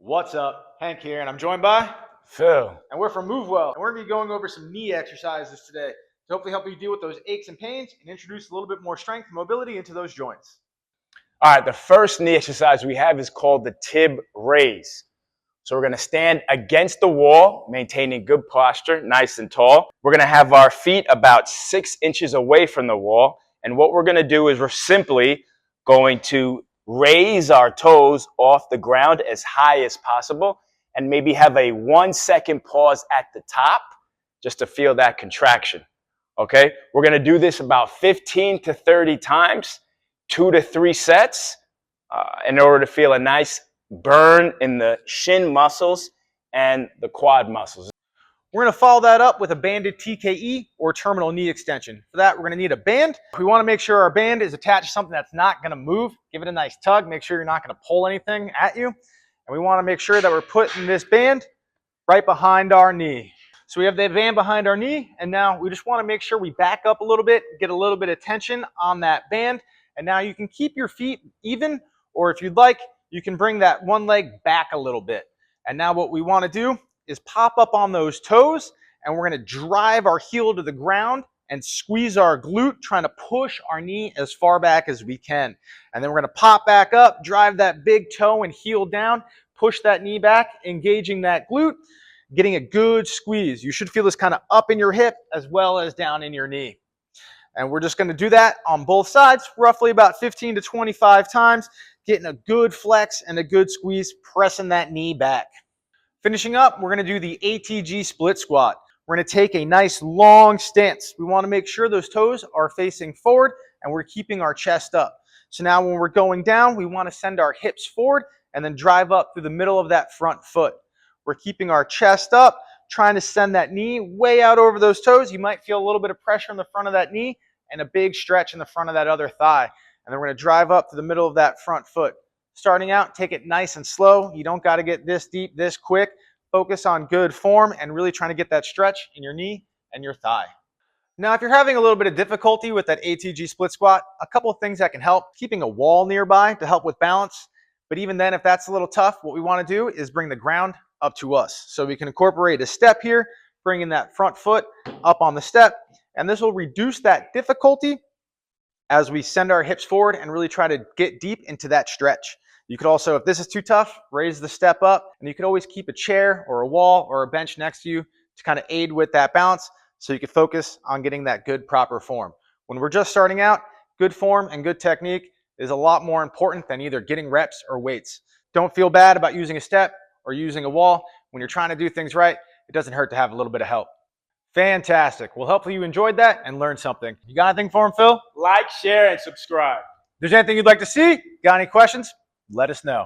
What's up? Hank here, and I'm joined by Phil. and we're from MoveWell. And we're going to be going over some knee exercises today to hopefully help you deal with those aches and pains and introduce a little bit more strength and mobility into those joints. All right, the first knee exercise we have is called the tib raise. So we're going to stand against the wall, maintaining good posture, nice and tall. We're going to have our feet about 6 inches away from the wall. And what we're going to do is we're simply going to raise our toes off the ground as high as possible and maybe have a 1-second pause at the top just to feel that contraction. Okay, we're going to do this about 15 to 30 times, 2 to 3 sets, in order to feel a nice burn in the shin muscles and the quad muscles. We're going to follow that up with a banded TKE or terminal knee extension. For that, we're going to need a band. We want to make sure our band is attached to something that's not going to move. Give it a nice tug. Make sure you're not going to pull anything at you. And we want to make sure that we're putting this band right behind our knee. So we have the band behind our knee, and now we just want to make sure we back up a little bit, get a little bit of tension on that band. And now you can keep your feet even, or if you'd like, you can bring that one leg back a little bit. And now what we want to do is pop up on those toes, and we're going to drive our heel to the ground and squeeze our glute, trying to push our knee as far back as we can. And then we're going to pop back up, drive that big toe and heel down, push that knee back, engaging that glute, getting a good squeeze. You should feel this kind of up in your hip as well as down in your knee. And we're just going to do that on both sides, roughly about 15 to 25 times, getting a good flex and a good squeeze, pressing that knee back. Finishing up, we're going to do the ATG split squat. We're going to take a nice long stance. We want to make sure those toes are facing forward and we're keeping our chest up. So now when we're going down, we want to send our hips forward and then drive up through the middle of that front foot. We're keeping our chest up, trying to send that knee way out over those toes. You might feel a little bit of pressure in the front of that knee and a big stretch in the front of that other thigh. And then we're going to drive up to the middle of that front foot. Starting out, take it nice and slow. You don't got to get this deep, this quick. Focus on good form and really trying to get that stretch in your knee and your thigh. Now, if you're having a little bit of difficulty with that ATG split squat, a couple of things that can help. Keeping a wall nearby to help with balance. But even then, if that's a little tough, what we want to do is bring the ground up to us. So we can incorporate a step here, bringing that front foot up on the step. And this will reduce that difficulty as we send our hips forward and really try to get deep into that stretch. You could also, if this is too tough, raise the step up, and you could always keep a chair or a wall or a bench next to you to kind of aid with that balance so you can focus on getting that good proper form. When we're just starting out, good form and good technique is a lot more important than either getting reps or weights. Don't feel bad about using a step or using a wall. When you're trying to do things right, it doesn't hurt to have a little bit of help. Fantastic. Well, hopefully you enjoyed that and learned something. You got anything for him, Phil? Like, share, and subscribe. If there's anything you'd like to see, got any questions, let us know.